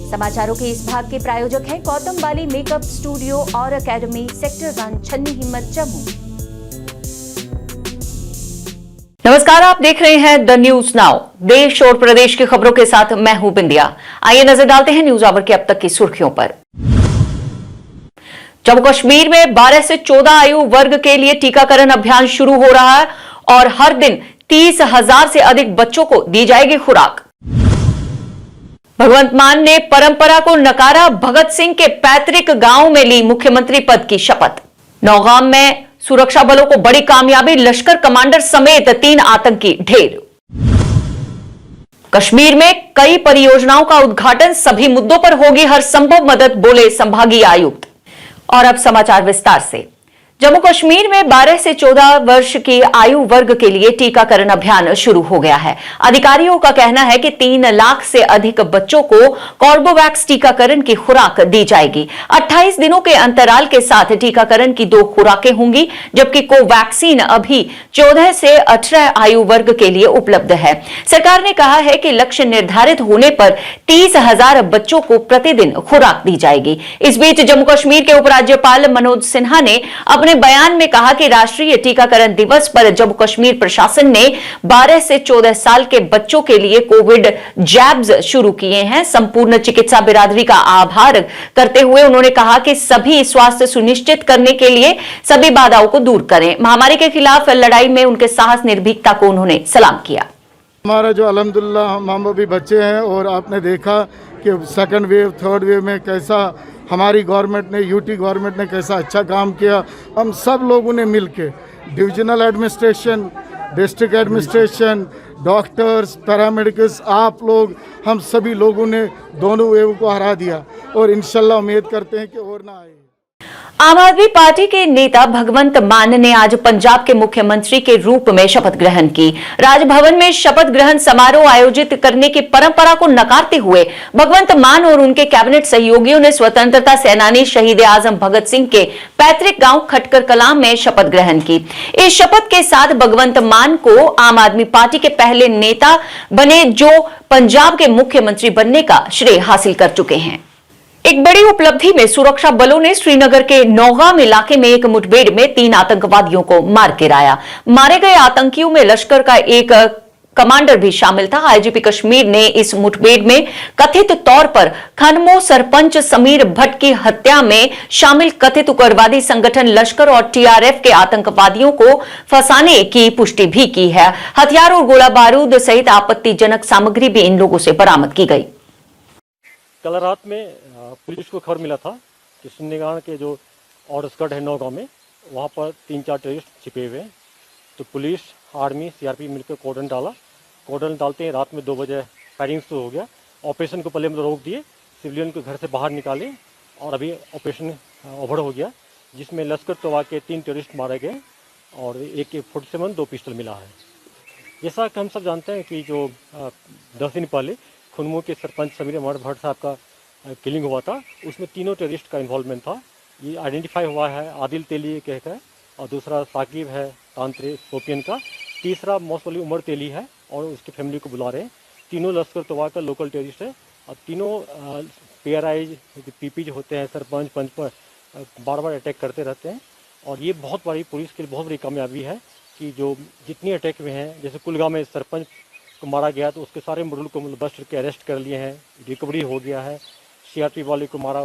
समाचारों के इस भाग के प्रायोजक हैं गौतम बाली मेकअप स्टूडियो और एकेडमी, सेक्टर 1, छन्नी हिम्मत, जम्मू। नमस्कार, आप देख रहे हैं द न्यूज नाउ। देश और प्रदेश की खबरों के साथ मैं हूं बिंदिया। आइए नजर डालते हैं न्यूज आवर की अब तक की सुर्खियों पर। जम्मू कश्मीर में 12 से 14 आयु वर्ग के लिए टीकाकरण अभियान शुरू हो रहा है और हर दिन 30,000 से अधिक बच्चों को दी जाएगी खुराक। भगवंत मान ने परंपरा को नकारा, भगत सिंह के पैतृक गांव में ली मुख्यमंत्री पद की शपथ। नौगाम में सुरक्षा बलों को बड़ी कामयाबी, लश्कर कमांडर समेत 3 आतंकी ढेर। कश्मीर में कई परियोजनाओं का उद्घाटन, सभी मुद्दों पर होगी हर संभव मदद, बोले संभागीय आयुक्त। और अब समाचार विस्तार से। जम्मू कश्मीर में 12 से 14 वर्ष की आयु वर्ग के लिए टीकाकरण अभियान शुरू हो गया है। अधिकारियों का कहना है कि 3 लाख से अधिक बच्चों को कॉर्बोवैक्स टीकाकरण की खुराक दी जाएगी। 28 दिनों के अंतराल के साथ टीकाकरण की 2 खुराकें होंगी, जबकि कोवैक्सीन अभी 14 से 18 आयु वर्ग के लिए उपलब्ध है। सरकार ने कहा है कि लक्ष्य निर्धारित होने पर 30,000 बच्चों को प्रतिदिन खुराक दी जाएगी। इस बीच जम्मू कश्मीर के उपराज्यपाल मनोज सिन्हा ने अपने बयान में कहा कि राष्ट्रीय टीकाकरण दिवस पर जम्मू कश्मीर प्रशासन ने 12 से 14 साल के बच्चों के लिए कोविड जैब्स शुरू किए हैं। संपूर्ण चिकित्सा बिरादरी का आभार करते हुए उन्होंने कहा कि सभी स्वास्थ्य सुनिश्चित करने के लिए सभी बाधाओं को दूर करें। महामारी के खिलाफ लड़ाई में उनके साहस, निर्भीकता को उन्होंने सलाम किया। हमारा जो अल्हम्दुलिल्लाह हम भी बच्चे हैं और आपने देखा कि सेकंड वेव, थर्ड वेव में कैसा हमारी गवर्नमेंट ने, यूटी गवर्नमेंट ने कैसा अच्छा काम किया। हम सब लोगों ने मिलके, divisional administration, district administration, doctors, paramedicals, आप लोग, हम सभी लोगों ने दोनों वेव को हरा दिया और इंशाल्लाह उम्मीद करते हैं कि और ना आए। आम आदमी पार्टी के नेता भगवंत मान ने आज पंजाब के मुख्यमंत्री के रूप में शपथ ग्रहण की। राजभवन में शपथ ग्रहण समारोह आयोजित करने की परंपरा को नकारते हुए भगवंत मान और उनके कैबिनेट सहयोगियों ने स्वतंत्रता सेनानी शहीद आजम भगत सिंह के पैतृक गांव खटकर कलां में शपथ ग्रहण की। इस शपथ के साथ भगवंत मान को आम आदमी पार्टी के पहले नेता बने जो पंजाब के मुख्यमंत्री बनने का श्रेय हासिल कर चुके हैं। एक बड़ी उपलब्धि में सुरक्षा बलों ने श्रीनगर के नौगाम इलाके में एक मुठभेड़ में 3 आतंकवादियों को मार गिराया। मारे गए आतंकियों में लश्कर का एक कमांडर भी शामिल था। आईजीपी कश्मीर ने इस मुठभेड़ में कथित तौर पर खनमो सरपंच समीर भट्ट की हत्या में शामिल कथित उग्रवादी संगठन लश्कर और टीआरएफ के आतंकवादियों को फंसाने की पुष्टि भी की है। हथियार और गोला बारूद सहित आपत्तिजनक सामग्री भी इन लोगों से बरामद की गई। कल रात में पुलिस को खबर मिला था कि सुन्नीगांव के जो आउटस्कर्ट है नौगांव में, वहाँ पर 3-4 टेररिस्ट छिपे हुए हैं। तो पुलिस, आर्मी, सीआरपी मिलकर कॉर्डन डाला। कॉर्डन डालते ही रात में 2 बजे फायरिंग शुरू हो गया। ऑपरेशन को पहले रोक दिए, सिविलियन को घर से बाहर निकाले और अभी ऑपरेशन ओवर हो गया, जिसमें लश्कर तोबा के 3 टेररिस्ट मारे गए और एक 47 2 पिस्टल मिला है। जैसा कि हम सब जानते हैं कि जो 10 दिन पहले खुनमो के सरपंच समीर भट्ट साहब का किलिंग हुआ था, उसमें 3 टेररिस्ट का इन्वॉल्वमेंट था। ये आइडेंटिफाई हुआ है, आदिल तेली कहकर, और दूसरा साकिब है तांत्रे शोपियन का, तीसरा मौसली उमर तेली है और उसकी फैमिली को बुला रहे हैं। तीनों लश्कर तोबा का लोकल टेररिस्ट है और तीनों पीआरआई पीपी जो होते हैं, सरपंच पंच पर बार बार अटैक करते रहते हैं। और ये बहुत बड़ी पुलिस के लिए बहुत बड़ी कामयाबी है कि जो जितनी अटैक हुए हैं, जैसे कुलगांव में सरपंच को मारा गया तो उसके सारे मॉडल को बस्ट के अरेस्ट कर लिए हैं, रिकवरी हो गया है। सीआरपी वाले को मारा,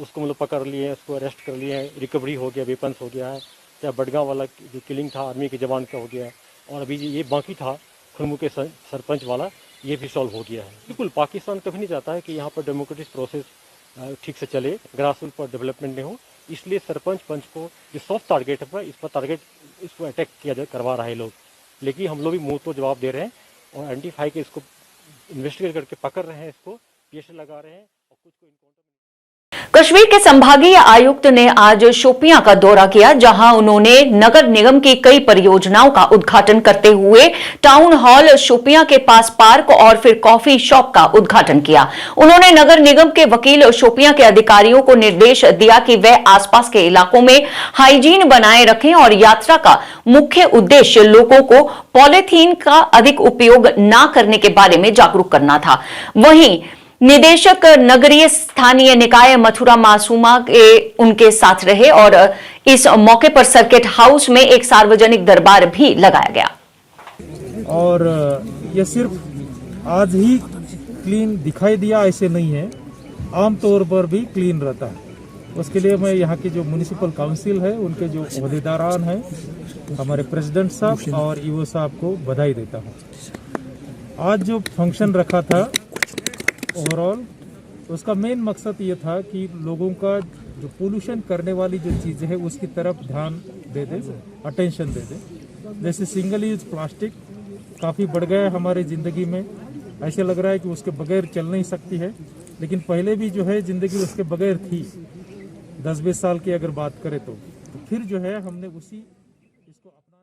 उसको पकड़ लिए हैं, उसको अरेस्ट कर लिए हैं, रिकवरी हो गया, वेपन्स हो गया है। चाहे बडगांव वाला जो किलिंग था आर्मी के जवान का हो गया है, और अभी ये बाकी था खुनमु के सरपंच वाला, ये भी सॉल्व हो गया है। बिल्कुल पाकिस्तान कभी नहीं चाहता है कि यहाँ पर डेमोक्रेटिक प्रोसेस ठीक से चले, ग्रास रूट पर डेवलपमेंट नहीं हो, इसलिए सरपंच पंच को जो सॉफ्ट टारगेट है इस पर टारगेट इसको अटैक करवा रहा है लोग। लेकिन हम लोग भी मुँह तो जवाब दे रहे हैं और आइडेंटिफाई के इसको इन्वेस्टिगेट करके पकड़ रहे हैं, इसको पीएसए लगा रहे हैं और कुछ को कश्मीर के संभागीय आयुक्त ने आज शोपियां का दौरा किया, जहां उन्होंने नगर निगम की कई परियोजनाओं का उद्घाटन करते हुए टाउन हॉल शोपियां के पास पार्क और फिर कॉफी शॉप का उद्घाटन किया। उन्होंने नगर निगम के वकील शोपियां के अधिकारियों को निर्देश दिया कि वे आसपास के इलाकों में हाइजीन बनाए रखें और यात्रा का मुख्य उद्देश्य लोगों को पॉलीथीन का अधिक उपयोग न करने के बारे में जागरूक करना था। वहीं निदेशक नगरीय स्थानीय निकाय मथुरा मासूमा के उनके साथ रहे और इस मौके पर सर्किट हाउस में एक सार्वजनिक दरबार भी लगाया गया। और ये सिर्फ आज ही क्लीन दिखाई दिया ऐसे नहीं है, आमतौर पर भी क्लीन रहता है। उसके लिए मैं यहाँ की जो म्युनिसिपल काउंसिल है, उनके जो अहदेदारान हैं, हमारे प्रेसिडेंट साहब और ईओ साहब को बधाई देता हूँ। आज जो फंक्शन रखा था ओवरऑल, उसका मेन मकसद ये था कि लोगों का जो पोल्यूशन करने वाली जो चीज़ें हैं उसकी तरफ ध्यान दे दे, अटेंशन दे दे। जैसे सिंगल यूज प्लास्टिक काफ़ी बढ़ गया है हमारी ज़िंदगी में, ऐसे लग रहा है कि उसके बगैर चल नहीं सकती है, लेकिन पहले भी जो है ज़िंदगी उसके बगैर थी। 10-20 साल की अगर बात करें तो फिर जो है हमने उसी इसको अपनाने।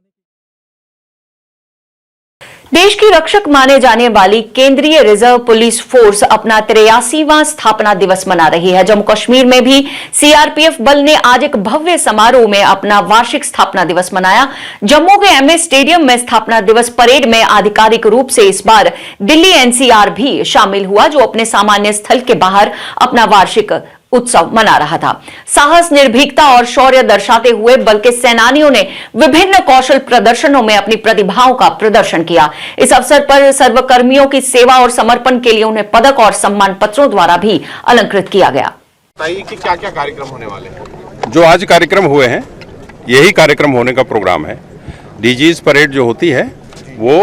देश की रक्षक माने जाने वाली केंद्रीय रिजर्व पुलिस फोर्स अपना 83वां स्थापना दिवस मना रही है। जम्मू कश्मीर में भी सीआरपीएफ बल ने आज एक भव्य समारोह में अपना वार्षिक स्थापना दिवस मनाया। जम्मू के एमए स्टेडियम में स्थापना दिवस परेड में आधिकारिक रूप से इस बार दिल्ली एनसीआर भी शामिल हुआ, जो अपने सामान्य स्थल के बाहर अपना वार्षिक उत्सव मना रहा था। साहस, निर्भीकता और शौर्य दर्शाते हुए बल के सेनानियों ने विभिन्न कौशल प्रदर्शनों में अपनी प्रतिभाओं का प्रदर्शन किया। इस अवसर पर सर्वकर्मियों की सेवा और समर्पण के लिए उन्हें पदक और सम्मान पत्रों द्वारा भी अलंकृत किया गया। बताइए कि क्या क्या कार्यक्रम होने वाले हैं? जो आज कार्यक्रम हुए हैं, यही कार्यक्रम होने का प्रोग्राम है। डीजीज परेड जो होती है वो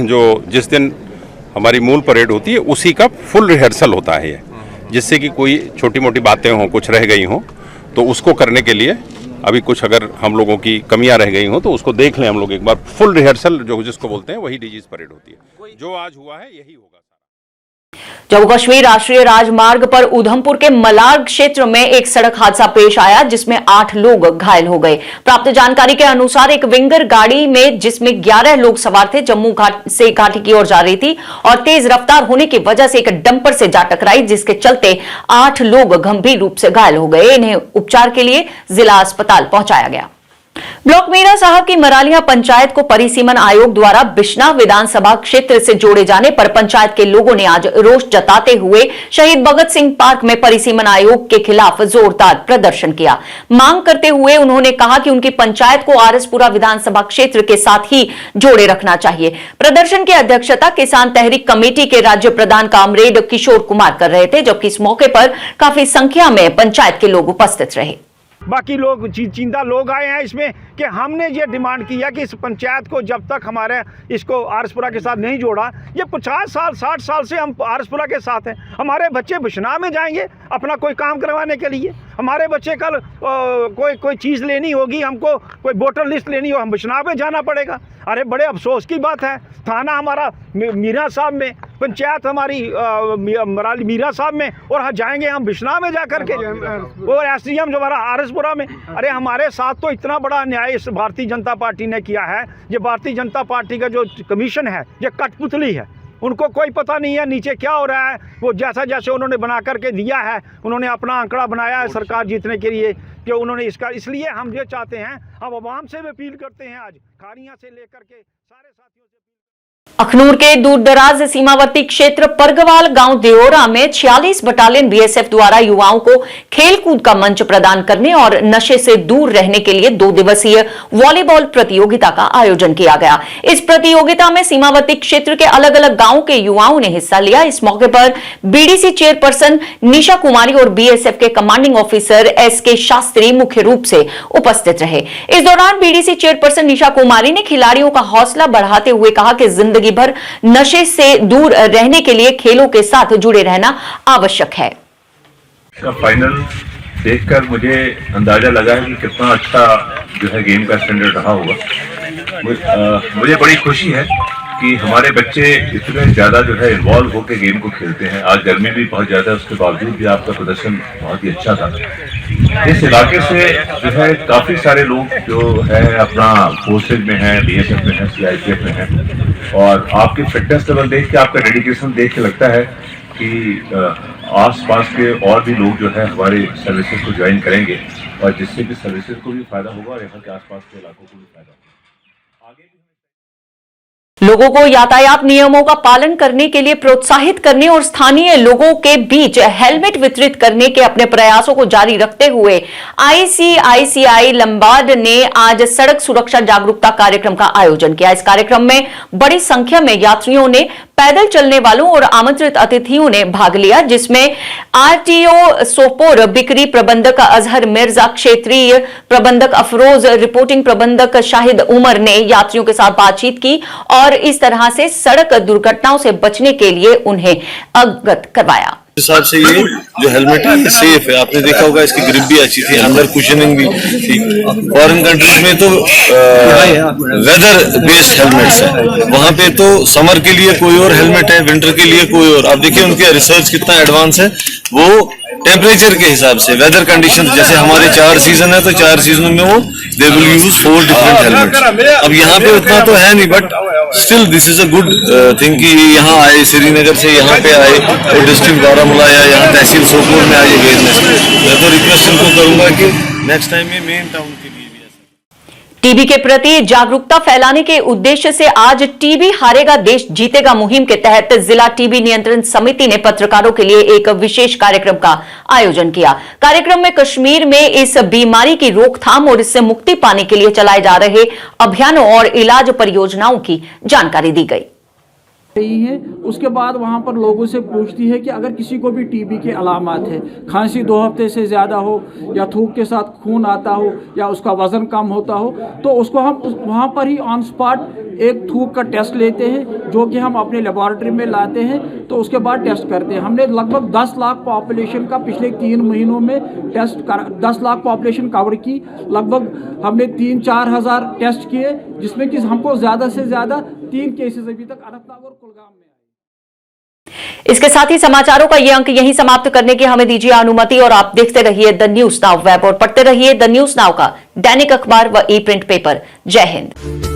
जो जिस दिन हमारी मूल परेड होती है उसी का फुल रिहर्सल होता है ये, जिससे कि कोई छोटी मोटी बातें हों, कुछ रह गई हों, तो उसको करने के लिए अभी कुछ अगर हम लोगों की कमियां रह गई हों तो उसको देख लें हम लोग एक बार। फुल रिहर्सल जो जिसको बोलते हैं वही डीजीज परेड होती है। जो आज हुआ है यही होगा। जम्मू कश्मीर राष्ट्रीय राजमार्ग पर उधमपुर के मलार क्षेत्र में एक सड़क हादसा पेश आया, जिसमें 8 लोग घायल हो गए। प्राप्त जानकारी के अनुसार एक विंगर गाड़ी में जिसमें 11 लोग सवार थे, जम्मू से घाटी की ओर जा रही थी और तेज रफ्तार होने की वजह से एक डंपर से जा टकराई, जिसके चलते 8 लोग गंभीर रूप से घायल हो गए। इन्हें उपचार के लिए जिला अस्पताल पहुंचाया गया। ब्लॉक मीरा साहब की मरालिया पंचायत को परिसीमन आयोग द्वारा बिश्नाह विधानसभा क्षेत्र से जोड़े जाने पर पंचायत के लोगों ने आज रोष जताते हुए शहीद भगत सिंह पार्क में परिसीमन आयोग के खिलाफ जोरदार प्रदर्शन किया। मांग करते हुए उन्होंने कहा कि उनकी पंचायत को आरसपुरा विधानसभा क्षेत्र के साथ ही जोड़े रखना चाहिए। प्रदर्शन की अध्यक्षता किसान तहरीक कमेटी के राज्य प्रधान कामरेड किशोर कुमार कर रहे थे, जबकि इस मौके पर काफी संख्या में पंचायत के लोग उपस्थित रहे। बाकी लोग चिंता लोग आए हैं इसमें कि हमने ये डिमांड किया कि इस पंचायत को जब तक हमारे इसको आरसपुरा के साथ नहीं जोड़ा, ये 50 साल 60 साल से हम आरसपुरा के साथ हैं। हमारे बच्चे बिश्नाह में जाएंगे अपना कोई काम करवाने के लिए, हमारे बच्चे कल कोई चीज़ लेनी होगी, हमको कोई वोटर लिस्ट लेनी हो, हम बिश्नाह में जाना पड़ेगा। अरे बड़े अफसोस की बात है, थाना हमारा मीरा साहब में, पंचायत हमारी मीरा साहब में, और जाएंगे हम बिश्नाह में जा करके, और एसडीएम जो हमारा आरसपुरा में। अरे हमारे साथ तो इतना बड़ा अन्याय इस भारतीय जनता पार्टी ने किया है। ये भारतीय जनता पार्टी का जो कमीशन है ये कठपुतली है, उनको कोई पता नहीं है नीचे क्या हो रहा है। वो जैसा जैसे उन्होंने बना करके दिया है, उन्होंने अपना आंकड़ा बनाया है सरकार जीतने के लिए कि उन्होंने इसका, इसलिए हम ये चाहते हैं, हम आवाम से भी अपील करते हैं, आज खारियां से लेकर के सारे साथियों से। अखनूर के दूरदराज सीमावर्ती क्षेत्र परगवाल गांव देओरा में 46 बटालियन बीएसएफ द्वारा युवाओं को खेलकूद का मंच प्रदान करने और नशे से दूर रहने के लिए 2 दिवसीय वॉलीबॉल प्रतियोगिता का आयोजन किया गया। इस प्रतियोगिता में सीमावर्ती क्षेत्र के अलग अलग गांवों के युवाओं ने हिस्सा लिया। इस मौके पर बीडीसी चेयरपर्सन निशा कुमारी और बीएसएफ के कमांडिंग ऑफिसर एसके शास्त्री मुख्य रूप से उपस्थित रहे। इस दौरान बीडीसी चेयरपर्सन निशा कुमारी ने खिलाड़ियों का हौसला बढ़ाते हुए कहा कि जिंदगी भर नशे से दूर रहने के लिए खेलों के साथ जुड़े रहना आवश्यक है। फाइनल देखकर मुझे अंदाजा लगा है कि कितना अच्छा जो है गेम का स्टैंडर्ड रहा होगा। मुझे बड़ी खुशी है कि हमारे बच्चे इतने ज़्यादा जो है इन्वॉल्व होकर गेम को खेलते हैं। आज गर्मी भी बहुत ज़्यादा है, उसके बावजूद भी आपका प्रदर्शन बहुत ही अच्छा था। इस इलाके से जो है काफ़ी सारे लोग जो है अपना फोर्सेज में हैं, बीएसएफ में हैं, सीआईपीएफ में हैं, और आपकी फिटनेस लेवल देख के, आपका डेडिकेशन देख के लगता है कि आसपास के और भी लोग जो है हमारे सर्विसेज को ज्वाइन करेंगे, और जिससे कि सर्विसेज को भी फायदा होगा और यहाँ के आसपास के इलाकों को भी फायदा होगा। लोगों को यातायात नियमों का पालन करने के लिए प्रोत्साहित करने और स्थानीय लोगों के बीच हेलमेट वितरित करने के अपने प्रयासों को जारी रखते हुए आईसीआईसीआई लंबाड ने आज सड़क सुरक्षा जागरूकता कार्यक्रम का आयोजन किया। इस कार्यक्रम में बड़ी संख्या में यात्रियों ने, पैदल चलने वालों और आमंत्रित अतिथियों ने भाग लिया, जिसमें आरटीओ सोपोर बिक्री प्रबंधक अजहर मिर्जा, क्षेत्रीय प्रबंधक अफरोज, रिपोर्टिंग प्रबंधक शाहिद उमर ने यात्रियों के साथ बातचीत की और इस तरह से सड़क दुर्घटनाओं से बचने के लिए उन्हें अवगत करवाया। हिसाब से ये जो हेलमेट है ये सेफ है। आपने देखा होगा इसकी ग्रिप भी अच्छी थी, अंदर कुशनिंग भी थी। फॉरेन कंट्रीज में तो वेदर बेस्ड हेलमेट्स है, वहां पे तो समर के लिए कोई और हेलमेट है, विंटर के लिए कोई और। आप देखिए उनके रिसर्च कितना एडवांस है, वो टेम्परेचर के हिसाब से, वेदर कंडीशन, जैसे हमारे 4 सीजन है तो 4 सीजन में वो they will use 4 different helmets. अब यहाँ पे उतना तो है नहीं, but still this is a good thing कि यहाँ आए, श्रीनगर से यहाँ पे आए और डिस्ट्रिक्ट बारामूला या यहाँ तहसील सोपोर में आए अवेयरनेस। मैं तो रिक्वेस्ट इनको करूंगा कि नेक्स्ट टाइम ये मेन टाउन के लिए भी टीबी के प्रति जागरूकता फैलाने के उद्देश्य से आज टीबी हारेगा देश जीतेगा मुहिम के तहत जिला टीबी नियंत्रण समिति ने पत्रकारों के लिए एक विशेष कार्यक्रम का आयोजन किया। कार्यक्रम में कश्मीर में इस बीमारी की रोकथाम और इससे मुक्ति पाने के लिए चलाए जा रहे अभियानों और इलाज परियोजनाओं की जानकारी दी गई। रही है। उसके बाद वहाँ पर लोगों से पूछती है कि अगर किसी को भी टीबी के अलामात है, खांसी 2 हफ्ते से ज़्यादा हो या थूक के साथ खून आता हो या उसका वज़न कम होता हो, तो उसको हम वहाँ पर ही ऑन स्पॉट एक थूक का टेस्ट लेते हैं, जो कि हम अपने लेबॉरेटरी में लाते हैं, तो उसके बाद टेस्ट करते हैं। हमने लगभग 10 लाख पॉपुलेशन का पिछले 3 महीनों में 10 लाख पॉपुलेशन कवर की। लगभग हमने 3-4 हज़ार टेस्ट किए, जिसमें कि हमको ज़्यादा से ज़्यादा 3 केसेस अभी तक अनंतनाग और कुलगाम में। इसके साथ ही समाचारों का ये अंक यहीं समाप्त करने की हमें दीजिए अनुमति और आप देखते रहिए द न्यूज नाउ वेब और पढ़ते रहिए द न्यूज नाउ का दैनिक अखबार व ई प्रिंट पेपर। जय हिंद।